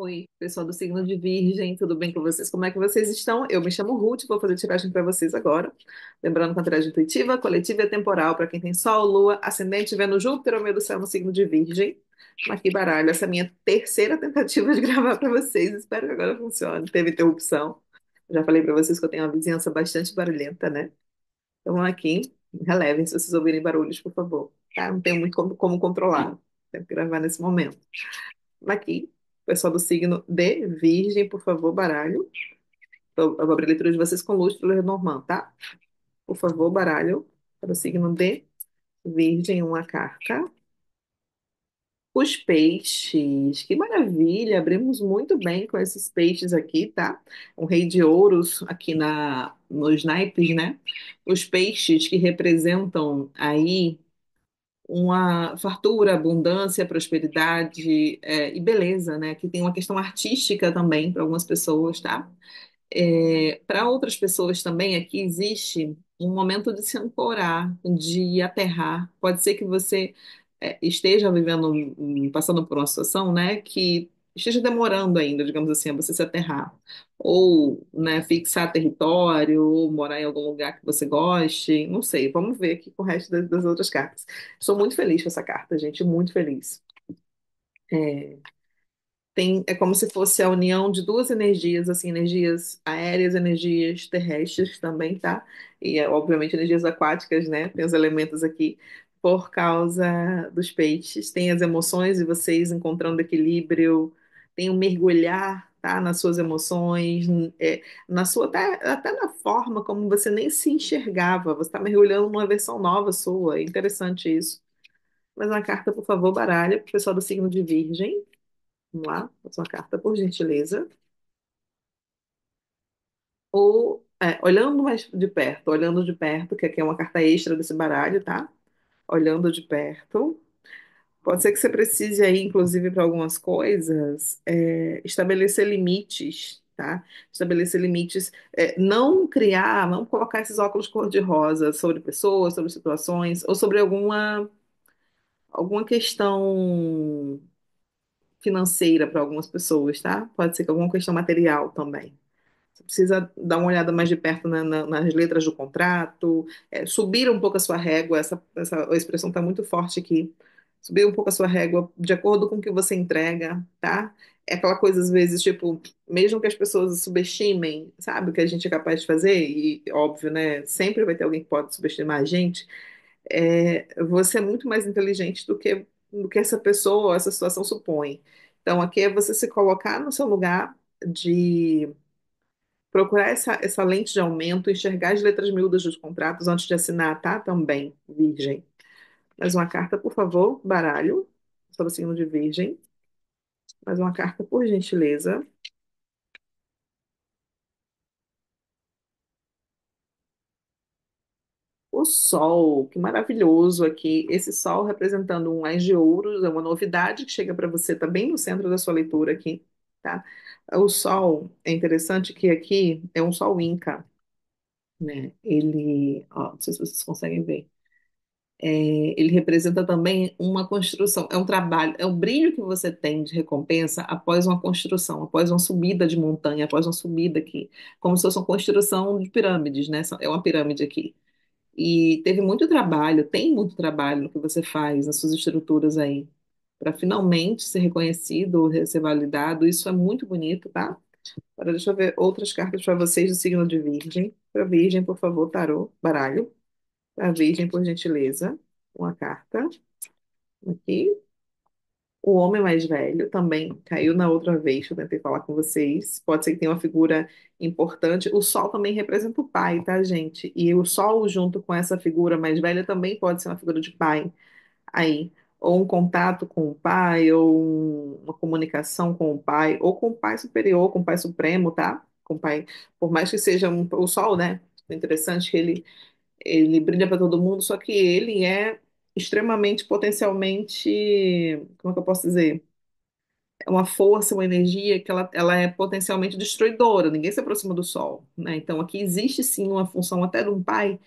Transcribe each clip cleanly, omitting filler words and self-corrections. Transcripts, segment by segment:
Oi, pessoal do signo de Virgem, tudo bem com vocês? Como é que vocês estão? Eu me chamo Ruth, vou fazer tiragem para vocês agora. Lembrando que a tiragem intuitiva, coletiva e temporal para quem tem Sol, Lua, Ascendente, Vênus, Júpiter ou meio do céu no signo de Virgem. Aqui baralho, essa é a minha terceira tentativa de gravar para vocês. Espero que agora funcione. Teve interrupção. Já falei para vocês que eu tenho uma vizinhança bastante barulhenta, né? Então aqui, relevem se vocês ouvirem barulhos, por favor. Tá? Não tenho muito como controlar. Tenho que gravar nesse momento. Aqui, pessoal do signo de Virgem, por favor, baralho. Eu vou abrir a leitura de vocês com luz pelo Lenormand, tá? Por favor, baralho para o signo de Virgem, uma carta. Os peixes, que maravilha! Abrimos muito bem com esses peixes aqui, tá? Um rei de ouros aqui nos naipes, né? Os peixes que representam aí uma fartura, abundância, prosperidade, e beleza, né? Que tem uma questão artística também para algumas pessoas, tá? Para outras pessoas também aqui existe um momento de se ancorar, de aterrar. Pode ser que você esteja vivendo, passando por uma situação, né, que esteja demorando ainda, digamos assim, a você se aterrar. Ou, né, fixar território, ou morar em algum lugar que você goste. Não sei, vamos ver aqui com o resto das outras cartas. Sou muito feliz com essa carta, gente, muito feliz. É, é como se fosse a união de duas energias, assim, energias aéreas, energias terrestres também, tá? E, obviamente, energias aquáticas, né? Tem os elementos aqui por causa dos peixes. Tem as emoções e vocês encontrando equilíbrio, tem o mergulhar, tá? Nas suas emoções, na sua, até na forma como você nem se enxergava. Você está mergulhando numa versão nova sua. É interessante isso. Mais uma carta, por favor, baralho, para o pessoal do signo de Virgem. Vamos lá, a sua carta, por gentileza. Ou, olhando de perto, que aqui é uma carta extra desse baralho, tá? Olhando de perto. Pode ser que você precise aí, inclusive, para algumas coisas, estabelecer limites, tá? Estabelecer limites, não colocar esses óculos cor-de-rosa sobre pessoas, sobre situações, ou sobre alguma questão financeira para algumas pessoas, tá? Pode ser que alguma questão material também. Você precisa dar uma olhada mais de perto nas letras do contrato, subir um pouco a sua régua, essa expressão está muito forte aqui. Subir um pouco a sua régua de acordo com o que você entrega, tá? É aquela coisa, às vezes, tipo, mesmo que as pessoas subestimem, sabe, o que a gente é capaz de fazer, e óbvio, né? Sempre vai ter alguém que pode subestimar a gente. Você é muito mais inteligente do que essa pessoa, essa situação supõe. Então, aqui é você se colocar no seu lugar de procurar essa lente de aumento, enxergar as letras miúdas dos contratos antes de assinar, tá? Também, Virgem. Mais uma carta, por favor, baralho, sobre o signo de Virgem. Mais uma carta, por gentileza. O Sol, que maravilhoso aqui. Esse Sol representando um Ás de Ouros, é uma novidade que chega para você também no centro da sua leitura aqui, tá? O Sol, é interessante que aqui é um Sol Inca, né? Ele, ó, não sei se vocês conseguem ver. Ele representa também uma construção, é um trabalho, é o brilho que você tem de recompensa após uma construção, após uma subida de montanha, após uma subida aqui, como se fosse uma construção de pirâmides, né? É uma pirâmide aqui. E teve muito trabalho, tem muito trabalho no que você faz, nas suas estruturas aí, para finalmente ser reconhecido, ser validado. Isso é muito bonito, tá? Agora deixa eu ver outras cartas para vocês do signo de Virgem. Para Virgem, por favor, tarô, baralho. Para Virgem, por gentileza, uma carta. Aqui. O homem mais velho também caiu na outra vez que eu tentei falar com vocês. Pode ser que tenha uma figura importante. O sol também representa o pai, tá, gente? E o sol, junto com essa figura mais velha, também pode ser uma figura de pai aí. Ou um contato com o pai, ou uma comunicação com o pai, ou com o pai superior, com o pai supremo, tá? Com o pai, por mais que seja o sol, né? É interessante que ele brilha para todo mundo, só que ele é extremamente potencialmente, como é que eu posso dizer? É uma força, uma energia que ela é potencialmente destruidora, ninguém se aproxima do Sol, né? Então aqui existe sim uma função até de um pai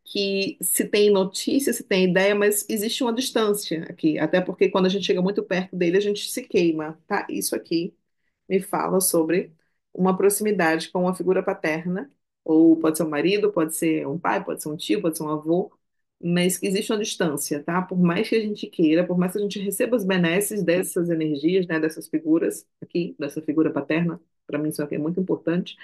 que se tem notícia, se tem ideia, mas existe uma distância aqui, até porque quando a gente chega muito perto dele, a gente se queima, tá? Isso aqui. me fala sobre uma proximidade com uma figura paterna, ou pode ser um marido, pode ser um pai, pode ser um tio, pode ser um avô, mas que existe uma distância, tá? Por mais que a gente queira, por mais que a gente receba os benesses dessas energias, né, dessas figuras aqui, dessa figura paterna, para mim isso aqui é muito importante,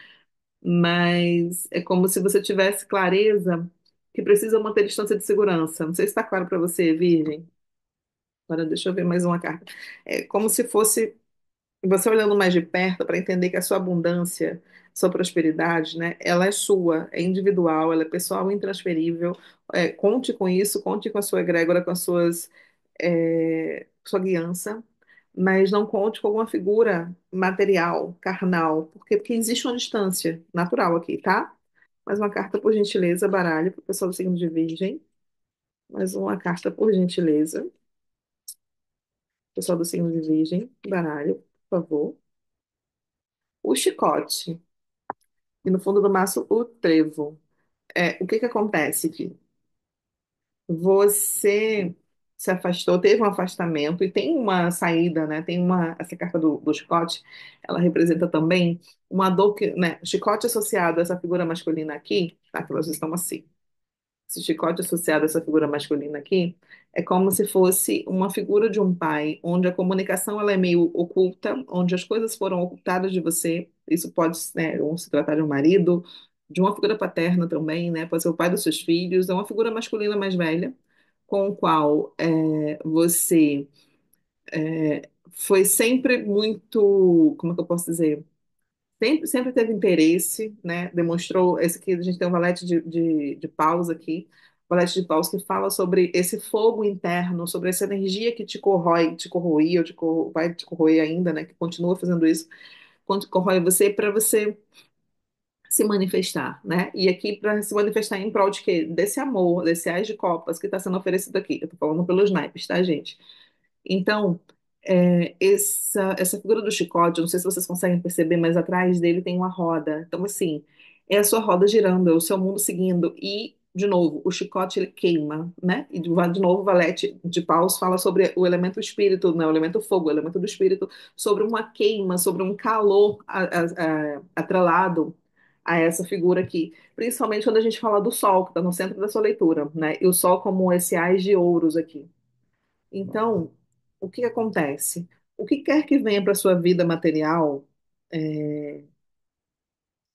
mas é como se você tivesse clareza que precisa manter distância de segurança. Não sei se está claro para você, Virgem. Agora deixa eu ver mais uma carta. É como se fosse você olhando mais de perto para entender que a sua abundância, sua prosperidade, né, ela é sua, é individual, ela é pessoal, intransferível. É, conte com isso, conte com a sua egrégora, com as suas, sua guiança, mas não conte com alguma figura material, carnal, porque existe uma distância natural aqui, tá? Mais uma carta, por gentileza, baralho, para o pessoal do signo de Virgem. Mais uma carta, por gentileza, pessoal do signo de Virgem, baralho, por favor. O chicote. E no fundo do maço, o trevo. É, o que que acontece aqui? Você se afastou, teve um afastamento e tem uma saída, né? Tem uma, essa carta do chicote, ela representa também uma dor que, né? Chicote associado a essa figura masculina aqui, tá? Que elas estão assim. Esse chicote associado a essa figura masculina aqui é como se fosse uma figura de um pai, onde a comunicação ela é meio oculta, onde as coisas foram ocultadas de você. Isso pode, né, ou se tratar de um marido, de uma figura paterna também, né? Pode ser o pai dos seus filhos, é uma figura masculina mais velha, com o qual você foi sempre muito, como é que eu posso dizer? Sempre teve interesse, né? Demonstrou. Esse aqui, a gente tem um valete de paus aqui, valete de paus que fala sobre esse fogo interno, sobre essa energia que te corrói, te corroía, ou vai te corroer ainda, né? Que continua fazendo isso, quando corrói você, para você se manifestar, né? E aqui para se manifestar em prol de quê? Desse amor, desse ás de copas que está sendo oferecido aqui. Eu tô falando pelos naipes, tá, gente? Então, essa figura do chicote, eu não sei se vocês conseguem perceber, mas atrás dele tem uma roda. Então, assim, é a sua roda girando, é o seu mundo seguindo. E, de novo, o chicote ele queima, né? E de novo, o valete de paus fala sobre o elemento espírito, né? O elemento fogo, o elemento do espírito, sobre uma queima, sobre um calor atrelado a essa figura aqui. Principalmente quando a gente fala do sol, que está no centro da sua leitura, né? E o sol como esse ás de ouros aqui. Então, o que acontece? O que quer que venha para a sua vida material, é,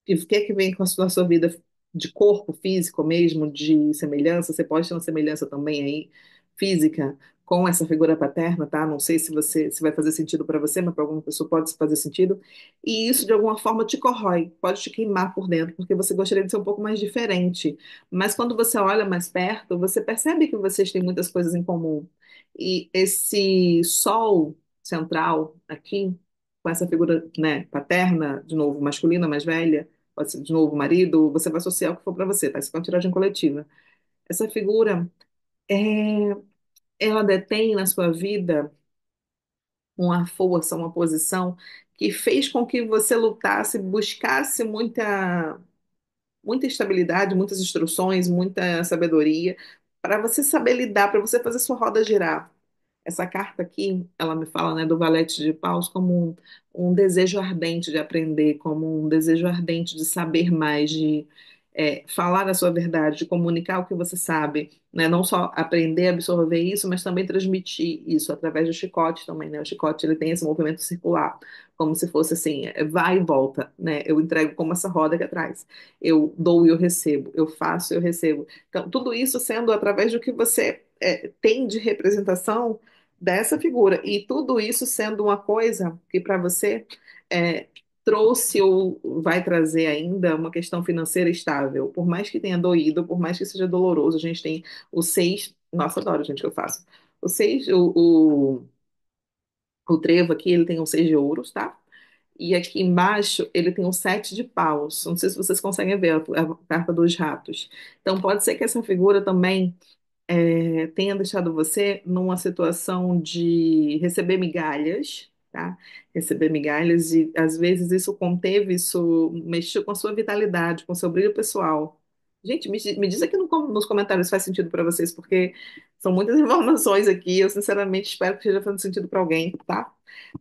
que quer que venha com a sua vida de corpo físico mesmo, de semelhança, você pode ter uma semelhança também aí, física, com essa figura paterna, tá? Não sei se vai fazer sentido para você, mas para alguma pessoa pode fazer sentido. E isso, de alguma forma, te corrói, pode te queimar por dentro, porque você gostaria de ser um pouco mais diferente. Mas quando você olha mais perto, você percebe que vocês têm muitas coisas em comum. E esse sol central aqui, com essa figura, né, paterna, de novo, masculina, mais velha, pode ser de novo marido, você vai associar o que for para você, tá? Isso é uma tiragem coletiva. Essa figura, é, ela detém na sua vida uma força, uma posição que fez com que você lutasse, buscasse muita estabilidade, muitas instruções, muita sabedoria, para você saber lidar, para você fazer sua roda girar. Essa carta aqui, ela me fala, né, do valete de paus como um desejo ardente de aprender, como um desejo ardente de saber mais, de falar a sua verdade, de comunicar o que você sabe, né, não só aprender a absorver isso, mas também transmitir isso através do chicote também, né, o chicote ele tem esse movimento circular, como se fosse assim, vai e volta, né, eu entrego como essa roda aqui atrás, eu dou e eu recebo, eu faço e eu recebo. Então, tudo isso sendo através do que você tem de representação dessa figura. E tudo isso sendo uma coisa que para você é, trouxe ou vai trazer ainda uma questão financeira estável. Por mais que tenha doído, por mais que seja doloroso, a gente tem o seis. Nossa, adoro, gente, que eu faço. O seis, o trevo aqui, ele tem um seis de ouros, tá? E aqui embaixo ele tem um sete de paus. Não sei se vocês conseguem ver a carta dos ratos. Então pode ser que essa figura também tenha deixado você numa situação de receber migalhas, tá? Receber migalhas e às vezes isso conteve, isso mexeu com a sua vitalidade, com o seu brilho pessoal. Gente, me diz aqui nos comentários se faz sentido para vocês, porque são muitas informações aqui. Eu, sinceramente, espero que esteja fazendo sentido para alguém, tá?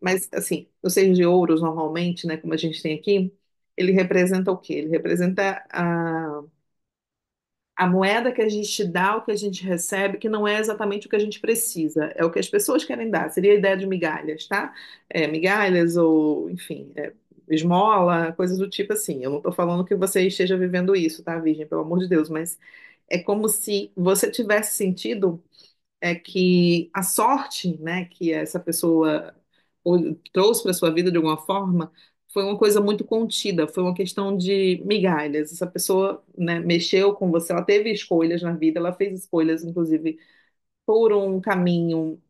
Mas, assim, o seis de ouros, normalmente, né, como a gente tem aqui, ele representa o quê? Ele representa a moeda que a gente dá, o que a gente recebe, que não é exatamente o que a gente precisa, é o que as pessoas querem dar. Seria a ideia de migalhas, tá? Migalhas ou, enfim, esmola, coisas do tipo assim. Eu não estou falando que você esteja vivendo isso, tá, Virgem? Pelo amor de Deus, mas é como se você tivesse sentido que a sorte, né, que essa pessoa trouxe para sua vida de alguma forma foi uma coisa muito contida, foi uma questão de migalhas. Essa pessoa, né, mexeu com você, ela teve escolhas na vida, ela fez escolhas, inclusive, por um caminho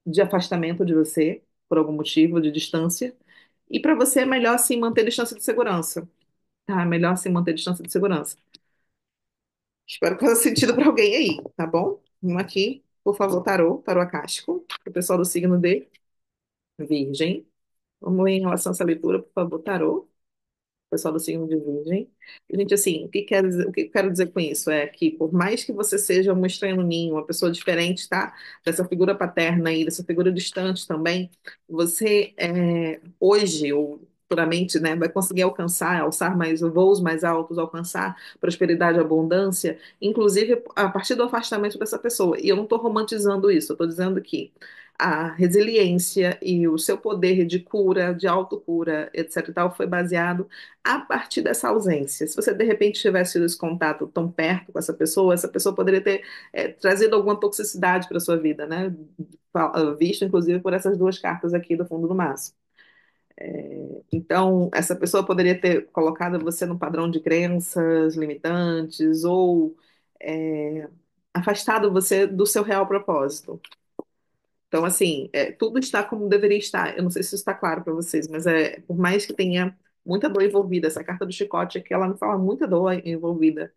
de afastamento de você, por algum motivo, de distância. E para você é melhor assim manter distância de segurança. Tá, é melhor assim manter distância de segurança. Espero que faça sentido para alguém aí, tá bom? Vamos aqui, por favor, tarô acástico, para o pessoal do signo de Virgem. Vamos em relação a essa leitura, por favor, tarô, pessoal do signo de Virgem. Gente, assim, o que eu quero dizer com isso? É que por mais que você seja uma estranha no ninho, uma pessoa diferente, tá? Dessa figura paterna aí, dessa figura distante também, você hoje, ou futuramente, né, vai conseguir alcançar, alçar mais voos mais altos, alcançar prosperidade, abundância, inclusive a partir do afastamento dessa pessoa. E eu não estou romantizando isso, eu estou dizendo que a resiliência e o seu poder de cura, de autocura, etc. e tal, foi baseado a partir dessa ausência. Se você de repente tivesse tido esse contato tão perto com essa pessoa poderia ter trazido alguma toxicidade para sua vida, né? Visto inclusive por essas duas cartas aqui do fundo do maço. Então, essa pessoa poderia ter colocado você num padrão de crenças limitantes ou é, afastado você do seu real propósito. Então, assim, tudo está como deveria estar. Eu não sei se isso está claro para vocês, mas por mais que tenha muita dor envolvida, essa carta do chicote aqui, ela me fala muita dor envolvida,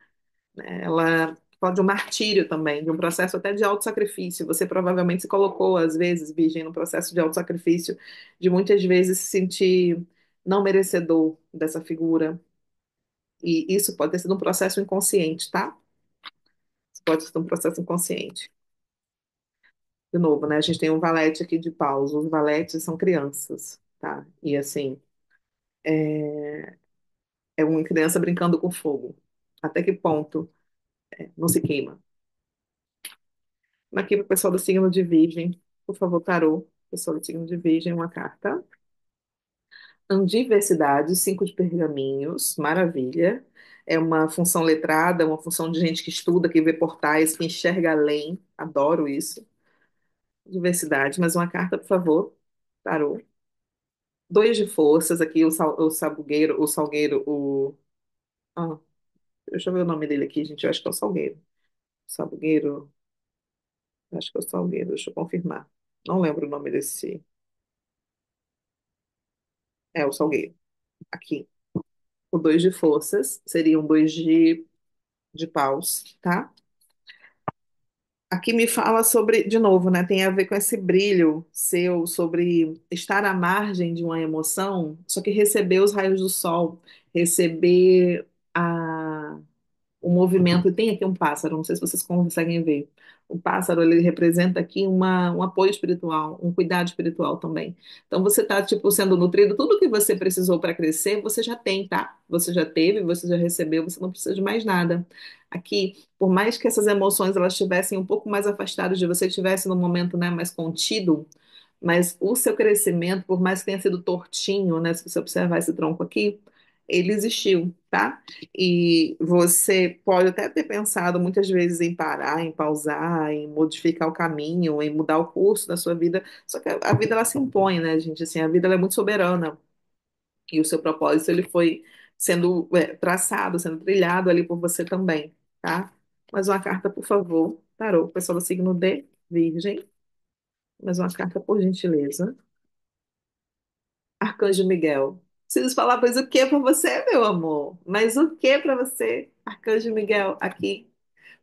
né? Ela fala de um martírio também, de um processo até de autossacrifício. Você provavelmente se colocou, às vezes, Virgem, no processo de autossacrifício, de muitas vezes se sentir não merecedor dessa figura. E isso pode ter sido um processo inconsciente, tá? Isso pode ter sido um processo inconsciente. De novo, né? A gente tem um valete aqui de paus. Os valetes são crianças, tá? E assim, é uma criança brincando com fogo. Até que ponto não se queima? Aqui para o pessoal do signo de Virgem, por favor, tarô. Pessoal do signo de Virgem, uma carta. Diversidade, cinco de pergaminhos, maravilha. É uma função letrada, uma função de gente que estuda, que vê portais, que enxerga além. Adoro isso. Diversidade, mais uma carta, por favor. Tarô. Dois de forças aqui, o sabugueiro, o salgueiro, ah, deixa eu ver o nome dele aqui, gente. Eu acho que é o salgueiro. Salgueiro, acho que é o salgueiro, deixa eu confirmar. Não lembro o nome desse. É o salgueiro. Aqui. O dois de forças seria um dois de paus, tá? Aqui me fala sobre, de novo, né? Tem a ver com esse brilho seu, sobre estar à margem de uma emoção, só que receber os raios do sol, receber o movimento. E tem aqui um pássaro, não sei se vocês conseguem ver. O pássaro, ele representa aqui um apoio espiritual, um cuidado espiritual também. Então, você está, tipo, sendo nutrido, tudo que você precisou para crescer, você já tem, tá? Você já teve, você já recebeu, você não precisa de mais nada. Aqui, por mais que essas emoções elas estivessem um pouco mais afastadas de você, estivesse num momento, né, mais contido, mas o seu crescimento, por mais que tenha sido tortinho, né, se você observar esse tronco aqui, ele existiu, tá? E você pode até ter pensado muitas vezes em parar, em pausar, em modificar o caminho, em mudar o curso da sua vida. Só que a vida ela se impõe, né, gente? Assim, a vida ela é muito soberana e o seu propósito ele foi sendo traçado, sendo trilhado ali por você também, tá? Mais uma carta, por favor. Tarô, pessoal do signo de Virgem. Mais uma carta, por gentileza. Arcanjo Miguel. Preciso falar, pois o que para você, meu amor? Mas o que para você, Arcanjo Miguel, aqui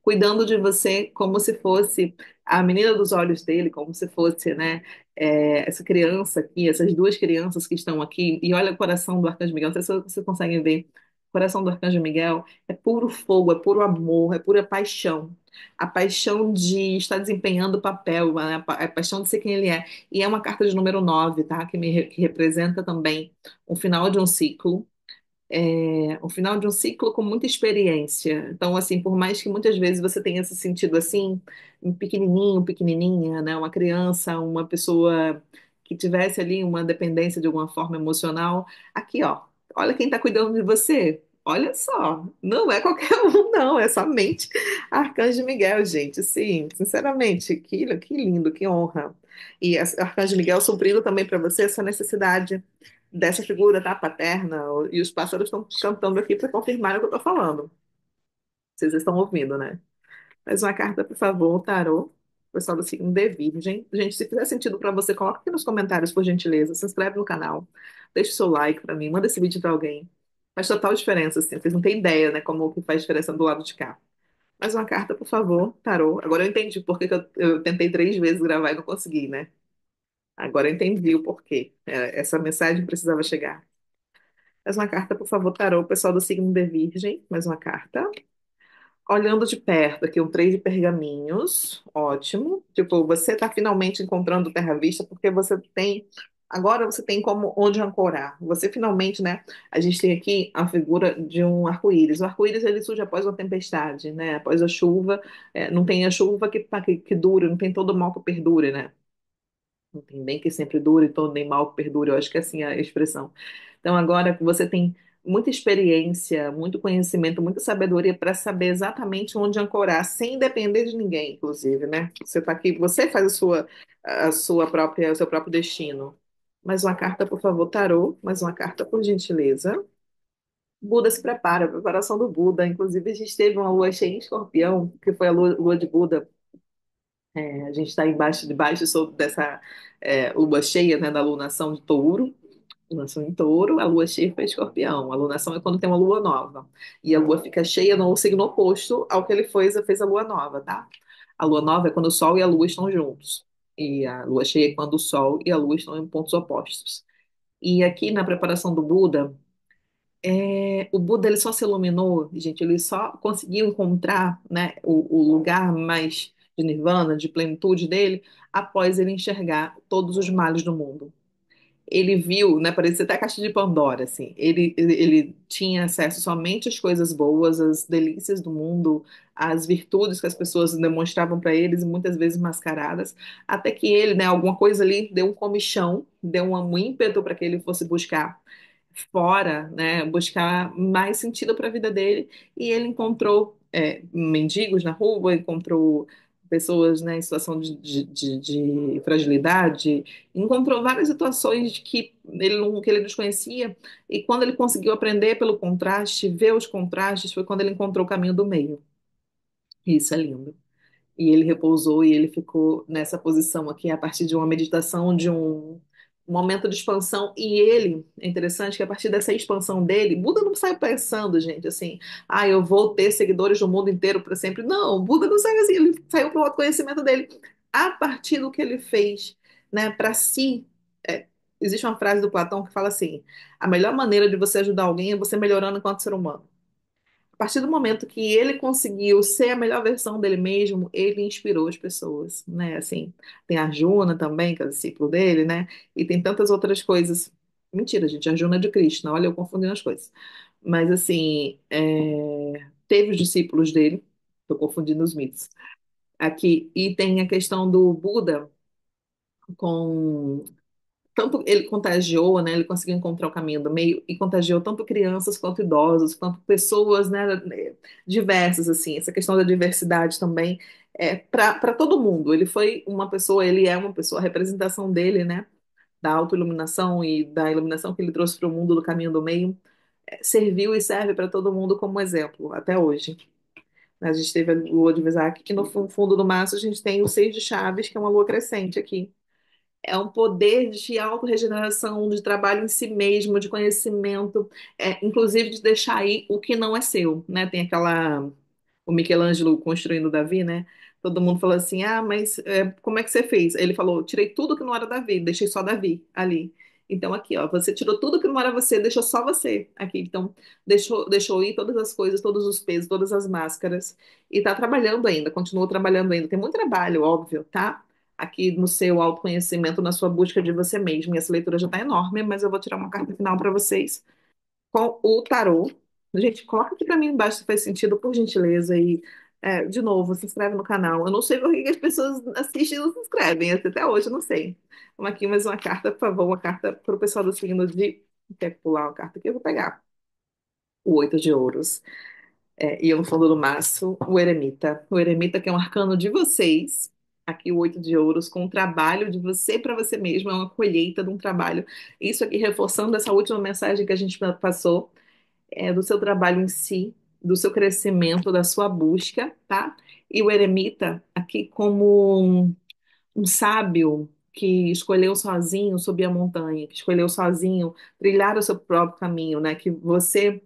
cuidando de você como se fosse a menina dos olhos dele, como se fosse, né, essa criança aqui, essas duas crianças que estão aqui, e olha o coração do Arcanjo Miguel, não sei se vocês conseguem ver. O coração do Arcanjo Miguel é puro fogo, é puro amor, é pura paixão. A paixão de estar desempenhando o papel, né? A paixão de ser quem ele é. E é uma carta de número 9, tá? Que representa também o final de um ciclo, o final de um ciclo com muita experiência. Então, assim, por mais que muitas vezes você tenha se sentido assim, um pequenininho, pequenininha, né, uma criança, uma pessoa que tivesse ali uma dependência de alguma forma emocional, aqui, ó, olha quem está cuidando de você. Olha só, não é qualquer um, não, é somente Arcanjo Miguel, gente. Sim, sinceramente, que lindo, que honra. E Arcanjo Miguel suprindo também para você essa necessidade dessa figura, tá? Paterna, e os pássaros estão cantando aqui para confirmar o que eu estou falando. Vocês estão ouvindo, né? Mais uma carta, por favor, tarô. Pessoal do signo de Virgem. Gente, se fizer sentido para você, coloca aqui nos comentários, por gentileza. Se inscreve no canal. Deixa o seu like para mim. Manda esse vídeo para alguém. Faz total diferença, assim. Vocês não têm ideia, né? Como que faz diferença do lado de cá. Mais uma carta, por favor, tarô. Agora eu entendi por que que eu tentei 3 vezes gravar e não consegui, né? Agora eu entendi o porquê. Essa mensagem precisava chegar. Mais uma carta, por favor, tarô, pessoal do signo de Virgem. Mais uma carta. Olhando de perto, aqui um 3 de pergaminhos. Ótimo. Tipo, você está finalmente encontrando terra à vista porque você tem. Agora você tem como onde ancorar. Você finalmente, né? A gente tem aqui a figura de um arco-íris. O arco-íris ele surge após uma tempestade, né? Após a chuva. Não tem a chuva que dure, não tem todo mal que perdure, né? Não tem bem que sempre dure, todo nem mal que perdure. Eu acho que é assim a expressão. Então, agora que você tem muita experiência, muito conhecimento, muita sabedoria para saber exatamente onde ancorar, sem depender de ninguém, inclusive, né? Você está aqui, você faz a sua própria, o seu próprio destino. Mais uma carta, por favor, tarô. Mais uma carta, por gentileza. Buda se prepara, a preparação do Buda. Inclusive, a gente teve uma lua cheia em Escorpião, que foi a lua de Buda. A gente está debaixo dessa lua cheia, né, da lunação de Touro. Lunação em Touro, a lua cheia foi Escorpião. A lunação é quando tem uma lua nova. E a lua fica cheia no signo oposto ao que ele fez a lua nova, tá? A lua nova é quando o Sol e a Lua estão juntos. E a lua cheia é quando o Sol e a Lua estão em pontos opostos. E aqui na preparação do Buda, o Buda ele só se iluminou, gente, ele só conseguiu encontrar, né, o lugar mais de nirvana, de plenitude dele, após ele enxergar todos os males do mundo. Ele viu, né, parecia até a caixa de Pandora, assim. Ele tinha acesso somente às coisas boas, às delícias do mundo, às virtudes que as pessoas demonstravam para eles, muitas vezes mascaradas, até que ele, né, alguma coisa ali deu um comichão, deu um ímpeto para que ele fosse buscar fora, né, buscar mais sentido para a vida dele, e ele encontrou mendigos na rua, encontrou pessoas, né, em situação de fragilidade, encontrou várias situações que ele desconhecia, e quando ele conseguiu aprender pelo contraste, ver os contrastes, foi quando ele encontrou o caminho do meio. Isso é lindo. E ele repousou e ele ficou nessa posição aqui a partir de uma meditação, de um momento de expansão. E ele, é interessante que a partir dessa expansão dele, Buda não saiu pensando, gente, assim, eu vou ter seguidores do mundo inteiro para sempre. Não, Buda não saiu assim, ele saiu para o autoconhecimento dele. A partir do que ele fez, né, para si. Existe uma frase do Platão que fala assim: a melhor maneira de você ajudar alguém é você melhorando enquanto ser humano. A partir do momento que ele conseguiu ser a melhor versão dele mesmo, ele inspirou as pessoas, né? Assim, tem a Arjuna também, que é o discípulo dele, né? E tem tantas outras coisas. Mentira, gente, Arjuna é de Krishna, olha eu confundindo as coisas. Mas, assim, teve os discípulos dele, estou confundindo os mitos. Aqui, e tem a questão do Buda com tanto ele contagiou, né? Ele conseguiu encontrar o caminho do meio e contagiou tanto crianças quanto idosos, quanto pessoas, né? Diversas, assim. Essa questão da diversidade também para todo mundo. Ele foi uma pessoa, ele é uma pessoa, a representação dele, né? Da autoiluminação e da iluminação que ele trouxe para o mundo do caminho do meio, serviu e serve para todo mundo como exemplo até hoje. A gente teve a lua de Vesak, que no fundo do maço a gente tem o 6 de Chaves, que é uma lua crescente aqui. É um poder de autorregeneração, de trabalho em si mesmo, de conhecimento, inclusive de deixar aí o que não é seu, né? Tem o Michelangelo construindo Davi, né? Todo mundo falou assim, mas como é que você fez? Ele falou, tirei tudo que não era Davi, deixei só Davi ali. Então, aqui, ó, você tirou tudo que não era você, deixou só você aqui. Então, deixou ir todas as coisas, todos os pesos, todas as máscaras. E tá trabalhando ainda, continua trabalhando ainda. Tem muito trabalho, óbvio, tá? Aqui no seu autoconhecimento, na sua busca de você mesmo. E essa leitura já tá enorme, mas eu vou tirar uma carta final para vocês com o tarô. Gente, coloca aqui pra mim embaixo se faz sentido, por gentileza. E, de novo, se inscreve no canal. Eu não sei por que que as pessoas assistem e não se inscrevem. Até hoje, eu não sei. Vamos aqui, mais uma carta, por favor. Uma carta para o pessoal do signo de... Quer pular uma carta aqui? Eu vou pegar. O oito de ouros. E eu no fundo do maço, o eremita. O eremita que é um arcano de vocês. Aqui o oito de ouros, com o trabalho de você para você mesmo. É uma colheita de um trabalho. Isso aqui reforçando essa última mensagem que a gente passou do seu trabalho em si, do seu crescimento, da sua busca, tá? E o eremita, aqui como um sábio que escolheu sozinho subir a montanha, que escolheu sozinho trilhar o seu próprio caminho, né? Que você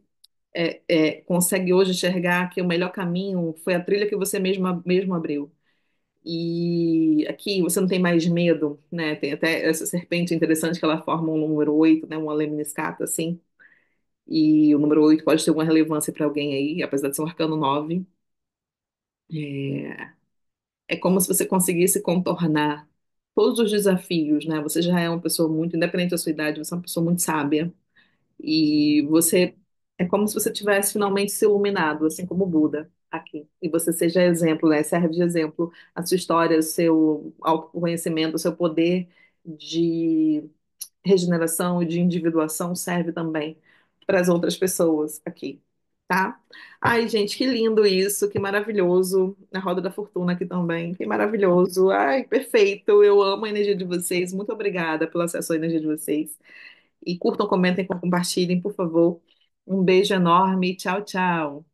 consegue hoje enxergar que o melhor caminho foi a trilha que você mesmo abriu. E aqui você não tem mais medo, né? Tem até essa serpente interessante que ela forma um número 8, né? Uma lemniscata, assim. E o número 8 pode ter alguma relevância para alguém aí, apesar de ser um arcano 9. É, é como se você conseguisse contornar todos os desafios, né? Você já é uma pessoa muito, independente da sua idade, você é uma pessoa muito sábia. E você é como se você tivesse finalmente se iluminado, assim como o Buda aqui. E você seja exemplo, né? Serve de exemplo a sua história, o seu autoconhecimento, o seu poder de regeneração e de individuação serve também para as outras pessoas aqui, tá? Ai, gente, que lindo isso, que maravilhoso. A Roda da Fortuna aqui também, que maravilhoso. Ai, perfeito. Eu amo a energia de vocês. Muito obrigada pelo acesso à energia de vocês. E curtam, comentem, compartilhem, por favor. Um beijo enorme. Tchau, tchau.